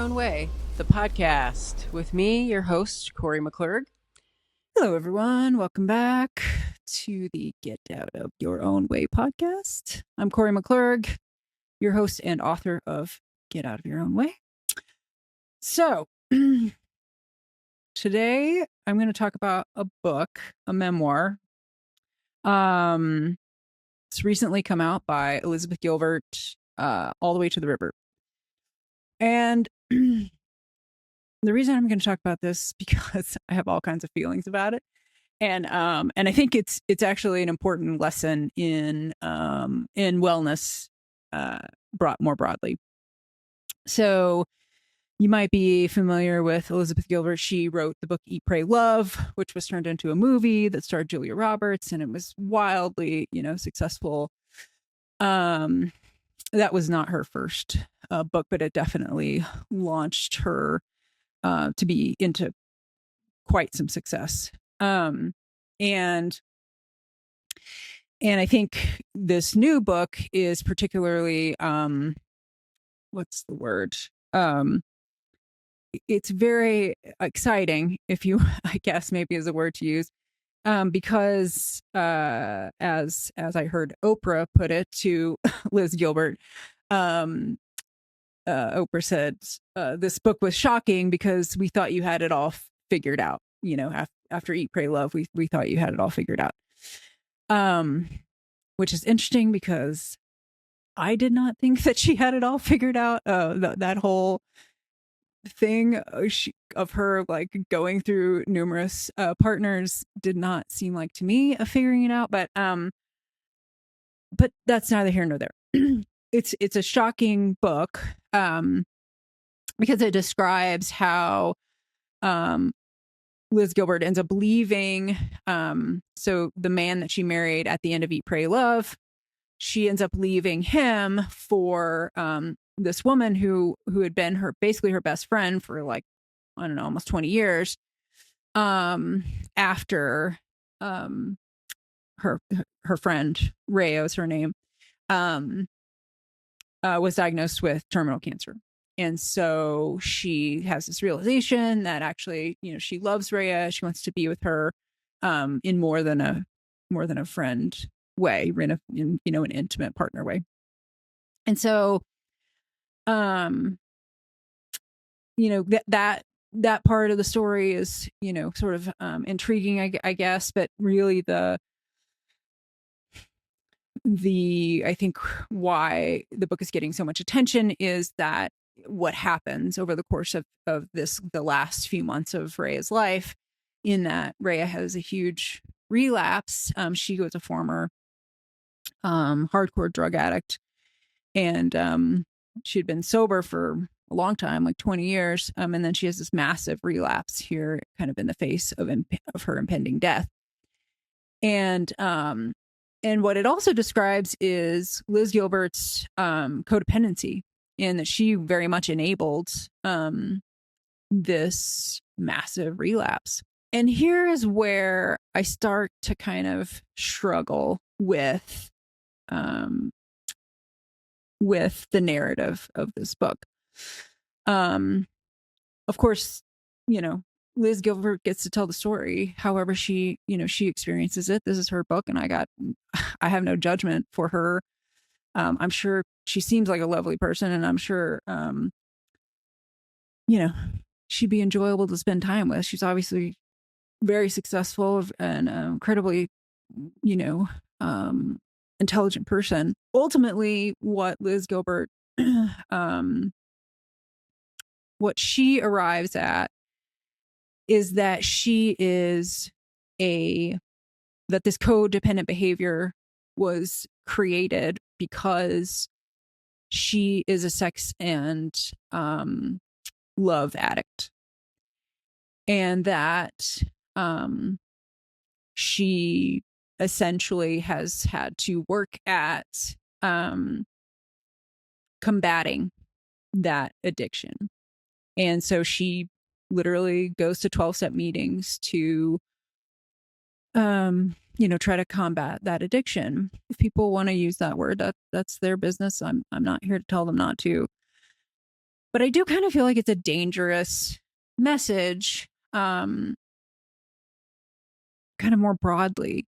Own Way, the podcast with me, your host, Kori McClurg. Hello, everyone. Welcome back to the Get Out of Your Own Way podcast. I'm Kori McClurg, your host and author of Get Out of Your Own Way. So, today I'm going to talk about a book, a memoir. It's recently come out by Elizabeth Gilbert, All the Way to the River. And the reason I'm going to talk about this is because I have all kinds of feelings about it. And I think it's actually an important lesson in wellness, brought more broadly. So you might be familiar with Elizabeth Gilbert. She wrote the book Eat, Pray, Love, which was turned into a movie that starred Julia Roberts, and it was wildly, successful. That was not her first book, but it definitely launched her to be into quite some success. And I think this new book is particularly, what's the word? It's very exciting, if you, I guess maybe is a word to use, because as I heard Oprah put it to Liz Gilbert, Oprah said, this book was shocking because we thought you had it all figured out. After Eat, Pray, Love, we thought you had it all figured out. Which is interesting because I did not think that she had it all figured out. That whole thing of her like going through numerous partners did not seem like to me a figuring it out. But that's neither here nor there. It's a shocking book because it describes how Liz Gilbert ends up leaving. So the man that she married at the end of Eat, Pray, Love, she ends up leaving him for this woman who had been basically her best friend for like, I don't know, almost 20 years. After her friend, Rhea is her name, was diagnosed with terminal cancer. And so she has this realization that actually, she loves Rhea. She wants to be with her in more than a friend way, in an intimate partner way. And so, that part of the story is, sort of intriguing, I guess, but really I think why the book is getting so much attention is that what happens over the course of the last few months of Rhea's life, in that Rhea has a huge relapse. She was a former hardcore drug addict, and she'd been sober for a long time, like 20 years. And then she has this massive relapse here, kind of in the face of her impending death. And what it also describes is Liz Gilbert's codependency, and that she very much enabled this massive relapse. And here is where I start to kind of struggle with the narrative of this book. Of course, Liz Gilbert gets to tell the story however she experiences it. This is her book, and I have no judgment for her. I'm sure she seems like a lovely person, and I'm sure, she'd be enjoyable to spend time with. She's obviously very successful and incredibly, intelligent person. Ultimately, what Liz Gilbert, what she arrives at is that that this codependent behavior was created because she is a sex and love addict, and that she essentially has had to work at combating that addiction. And so she literally goes to 12-step meetings to try to combat that addiction. If people want to use that word, that's their business. I'm not here to tell them not to. But I do kind of feel like it's a dangerous message, kind of more broadly,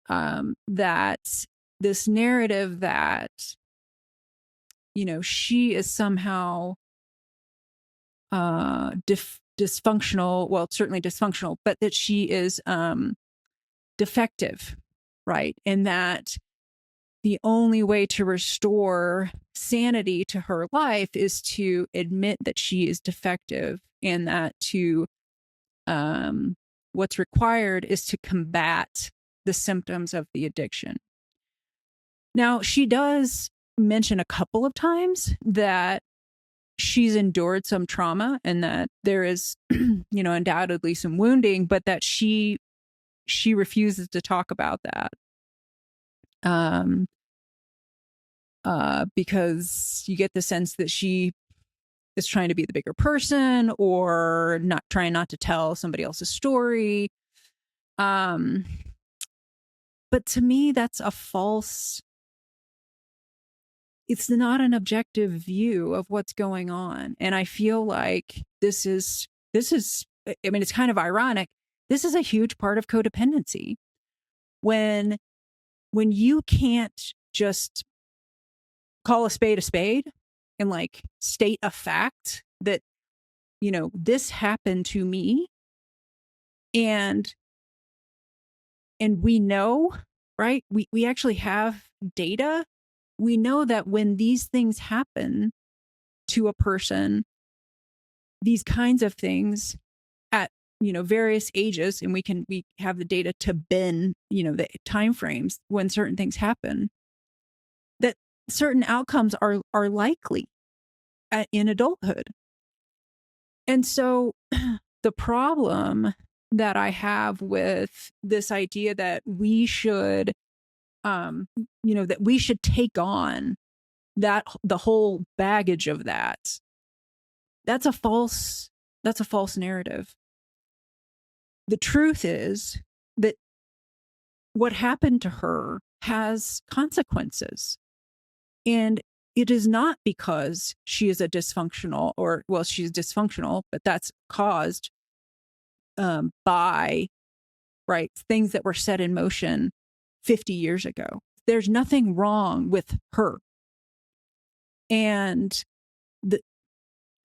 that this narrative that, she is somehow dysfunctional, well, certainly dysfunctional, but that she is defective, right? And that the only way to restore sanity to her life is to admit that she is defective, and that what's required is to combat the symptoms of the addiction. Now, she does mention a couple of times that she's endured some trauma and that there is, undoubtedly some wounding, but that she refuses to talk about that. Because you get the sense that she is trying to be the bigger person, or trying not to tell somebody else's story. But to me, that's it's not an objective view of what's going on. And I feel like this is, I mean, it's kind of ironic. This is a huge part of codependency. When you can't just call a spade and like state a fact that, this happened to me, and we know, right? We actually have data. We know that when these things happen to a person, these kinds of things at, various ages, and we have the data to bend, the timeframes when certain things happen, that certain outcomes are likely in adulthood. And so the problem that I have with this idea that we should, that we should take on the whole baggage of that's a false narrative. The truth is that what happened to her has consequences. And it is not because she is she's dysfunctional, but that's caused by, right, things that were set in motion 50 years ago. There's nothing wrong with her. And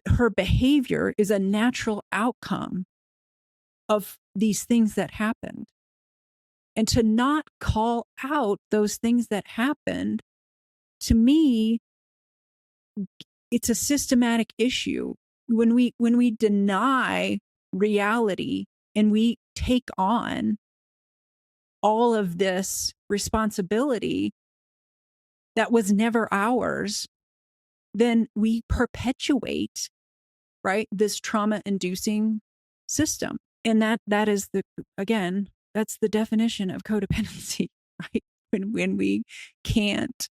her behavior is a natural outcome of these things that happened. And to not call out those things that happened, to me, it's a systematic issue. When we deny reality and we take on all of this responsibility that was never ours, then we perpetuate, right, this trauma-inducing system. And that is that's the definition of codependency, right? When we can't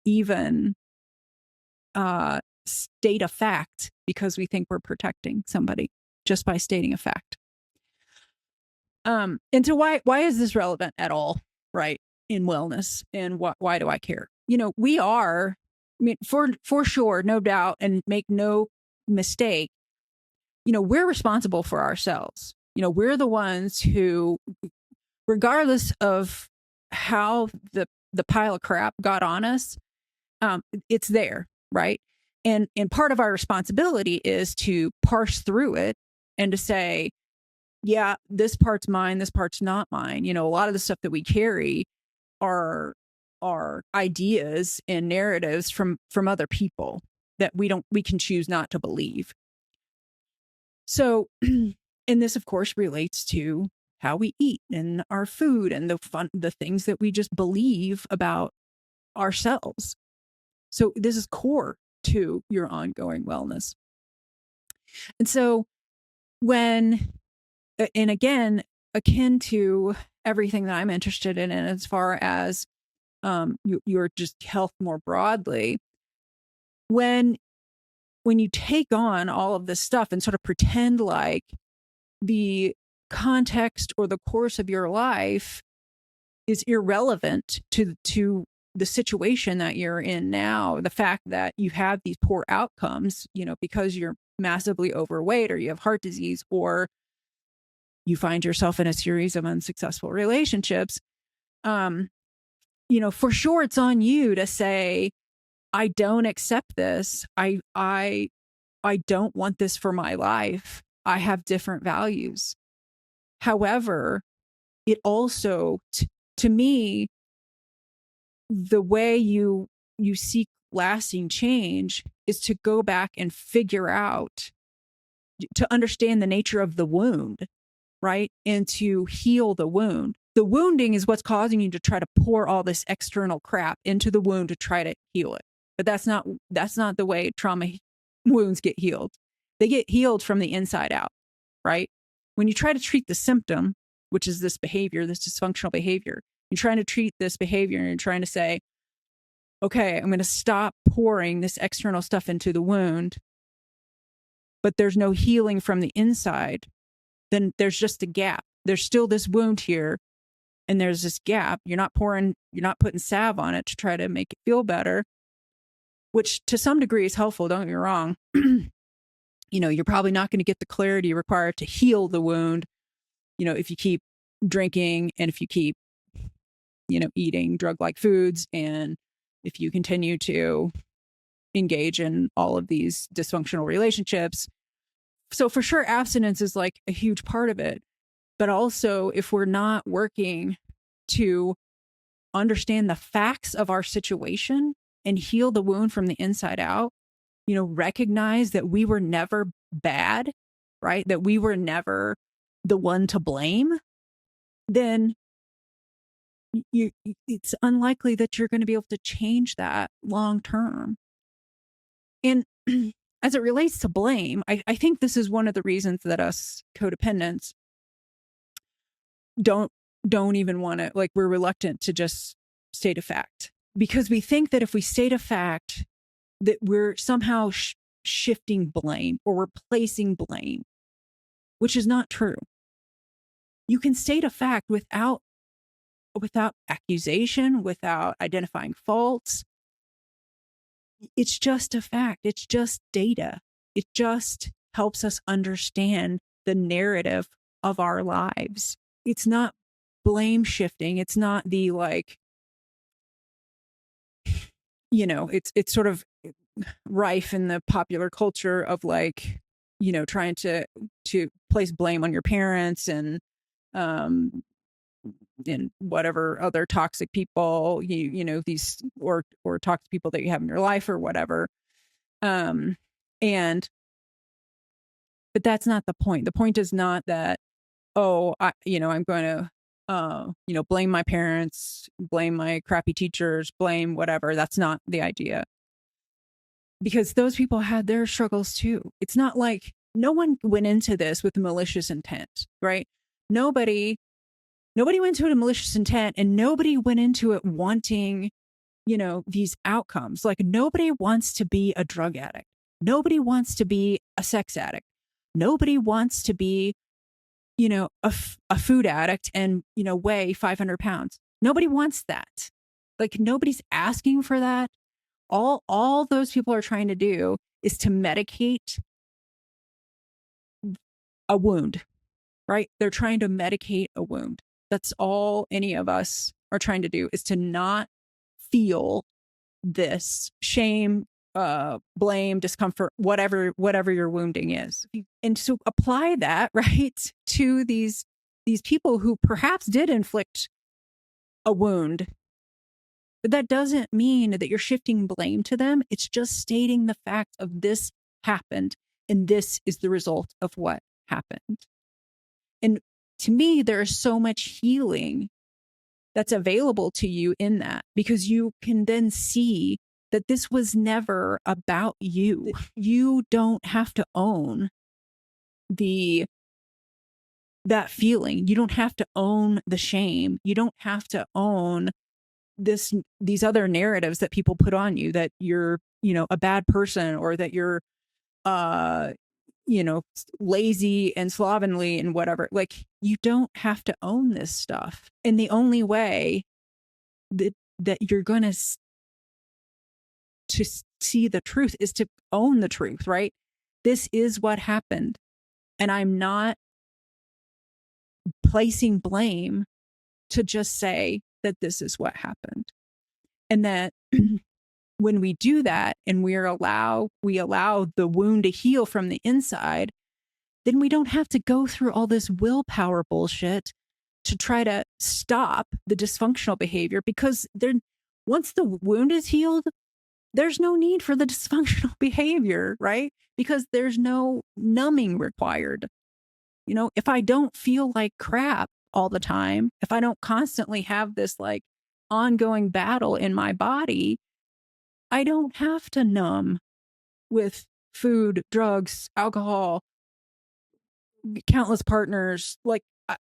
even state a fact because we think we're protecting somebody just by stating a fact. And so why is this relevant at all, right, in wellness, and why do I care? We are, I mean, for sure, no doubt, and make no mistake, we're responsible for ourselves. We're the ones who, regardless of how the pile of crap got on us, it's there, right? And part of our responsibility is to parse through it and to say, yeah, this part's mine, this part's not mine. A lot of the stuff that we carry are ideas and narratives from other people that we can choose not to believe. So, and this, of course, relates to how we eat and our food and the things that we just believe about ourselves. So this is core to your ongoing wellness. And so and again, akin to everything that I'm interested in, and as far as your just health more broadly, when you take on all of this stuff and sort of pretend like the context or the course of your life is irrelevant to the situation that you're in now, the fact that you have these poor outcomes, because you're massively overweight or you have heart disease or you find yourself in a series of unsuccessful relationships, for sure it's on you to say, I don't accept this. I don't want this for my life. I have different values. However, it also, to me, the way you seek lasting change is to go back and figure out, to understand the nature of the wound, right? And to heal the wound. The wounding is what's causing you to try to pour all this external crap into the wound to try to heal it. But that's not the way trauma wounds get healed. They get healed from the inside out, right? When you try to treat the symptom, which is this behavior, this dysfunctional behavior, you're trying to treat this behavior and you're trying to say, okay, I'm going to stop pouring this external stuff into the wound, but there's no healing from the inside, then there's just a gap. There's still this wound here, and there's this gap. You're not putting salve on it to try to make it feel better, which to some degree is helpful, don't get me wrong. You're probably not going to get the clarity required to heal the wound, if you keep drinking and if you keep, eating drug-like foods, and if you continue to engage in all of these dysfunctional relationships. So for sure, abstinence is like a huge part of it. But also, if we're not working to understand the facts of our situation and heal the wound from the inside out, recognize that we were never bad, right? That we were never the one to blame, then it's unlikely that you're going to be able to change that long term. And as it relates to blame, I think this is one of the reasons that us codependents don't even want to, like, we're reluctant to just state a fact, because we think that if we state a fact that we're somehow shifting blame or replacing blame, which is not true. You can state a fact without accusation, without identifying faults. It's just a fact. It's just data. It just helps us understand the narrative of our lives. It's not blame shifting. It's not the it's sort of rife in the popular culture of trying to place blame on your parents and whatever other toxic people these or toxic people that you have in your life or whatever. But that's not the point. The point is not that, I'm going to blame my parents, blame my crappy teachers, blame whatever. That's not the idea, because those people had their struggles too. It's not like no one went into this with malicious intent, right? Nobody went into it with malicious intent, and nobody went into it wanting, these outcomes. Like, nobody wants to be a drug addict. Nobody wants to be a sex addict. Nobody wants to be, a food addict and, weigh 500 pounds. Nobody wants that. Like, nobody's asking for that. All those people are trying to do is to medicate a wound, right? They're trying to medicate a wound. That's all any of us are trying to do, is to not feel this shame, blame, discomfort, whatever your wounding is. And so apply that, right, to these people who perhaps did inflict a wound. But that doesn't mean that you're shifting blame to them. It's just stating the fact of this happened, and this is the result of what happened. And to me, there is so much healing that's available to you in that, because you can then see that this was never about you. You don't have to own that feeling. You don't have to own the shame. You don't have to own these other narratives that people put on you, that you're, a bad person, or that you're, lazy and slovenly and whatever. Like, you don't have to own this stuff. And the only way that that you're going to see the truth is to own the truth, right? This is what happened. And I'm not placing blame to just say that this is what happened. And that when we do that and we allow the wound to heal from the inside, then we don't have to go through all this willpower bullshit to try to stop the dysfunctional behavior, because once the wound is healed, there's no need for the dysfunctional behavior, right? Because there's no numbing required. If I don't feel like crap all the time, if I don't constantly have this like ongoing battle in my body, I don't have to numb with food, drugs, alcohol, countless partners. Like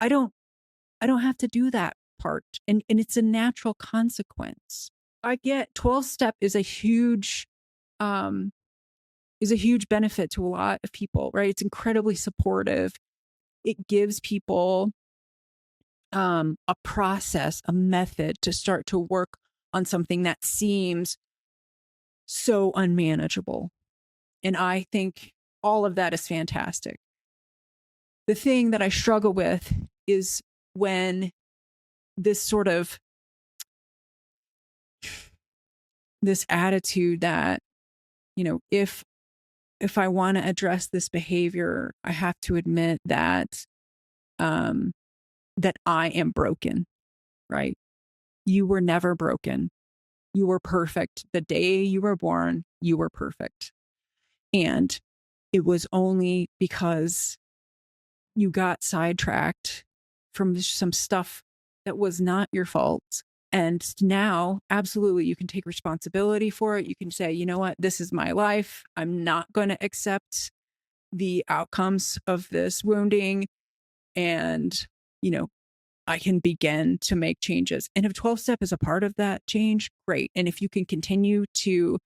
I don't have to do that part. And it's a natural consequence. I get 12 step is a huge benefit to a lot of people, right? It's incredibly supportive. It gives people a process, a method to start to work on something that seems so unmanageable. And I think all of that is fantastic. The thing that I struggle with is when this sort of this attitude that, if I want to address this behavior, I have to admit that that I am broken, right? You were never broken. You were perfect. The day you were born, you were perfect. And it was only because you got sidetracked from some stuff that was not your fault. And now, absolutely, you can take responsibility for it. You can say, you know what, this is my life. I'm not going to accept the outcomes of this wounding. And, I can begin to make changes. And if 12 step is a part of that change, great. And if you can continue to,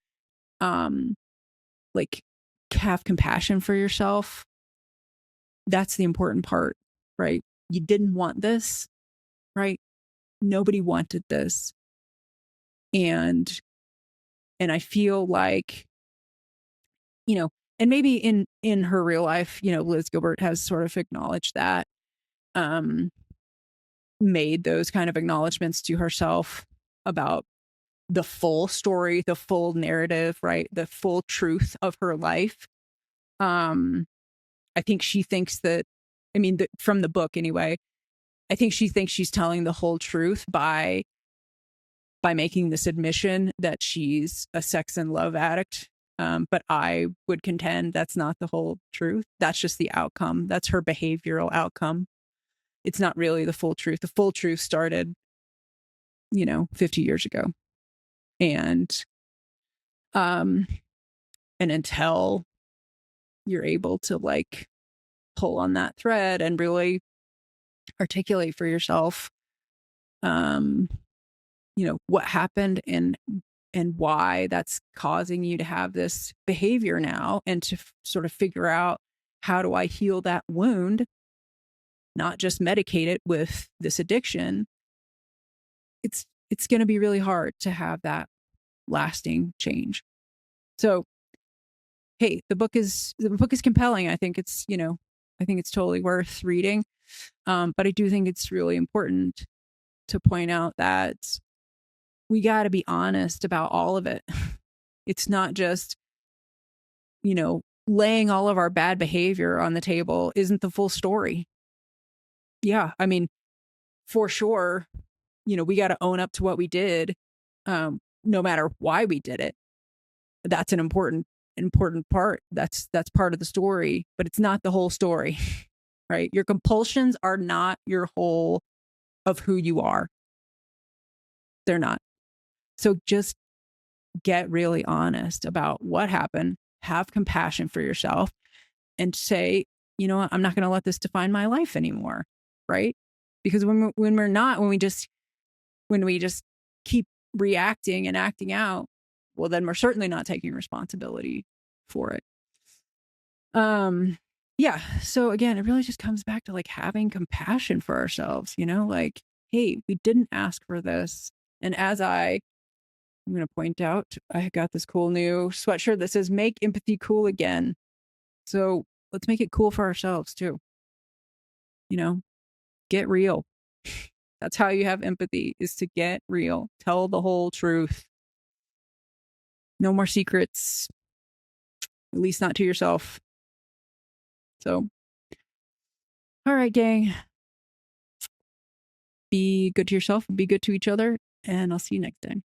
like, have compassion for yourself, that's the important part, right? You didn't want this, right? Nobody wanted this. And I feel like, and maybe in her real life, Liz Gilbert has sort of acknowledged that, made those kind of acknowledgments to herself about the full story, the full narrative, right? The full truth of her life. I think she thinks that, from the book anyway, I think she thinks she's telling the whole truth by making this admission that she's a sex and love addict. But I would contend that's not the whole truth. That's just the outcome. That's her behavioral outcome. It's not really the full truth. The full truth started, 50 years ago. And until you're able to like pull on that thread and really articulate for yourself, what happened and why that's causing you to have this behavior now, and to sort of figure out, how do I heal that wound, not just medicate it with this addiction. It's going to be really hard to have that lasting change. So, hey, the book is compelling. I think it's totally worth reading. But I do think it's really important to point out that we got to be honest about all of it. It's not just, laying all of our bad behavior on the table isn't the full story. Yeah, for sure, we got to own up to what we did, no matter why we did it. That's an important part. That's part of the story, but it's not the whole story, right? Your compulsions are not your whole of who you are. They're not. So just get really honest about what happened, have compassion for yourself, and say, you know what, I'm not going to let this define my life anymore, right? Because when we just keep reacting and acting out, well, then we're certainly not taking responsibility for it. Yeah. So again, it really just comes back to like having compassion for ourselves, like, hey, we didn't ask for this. And as I'm going to point out, I got this cool new sweatshirt that says "Make empathy cool again." So let's make it cool for ourselves too. Get real. That's how you have empathy, is to get real. Tell the whole truth. No more secrets, at least not to yourself. So, all right, gang. Be good to yourself, be good to each other, and I'll see you next time.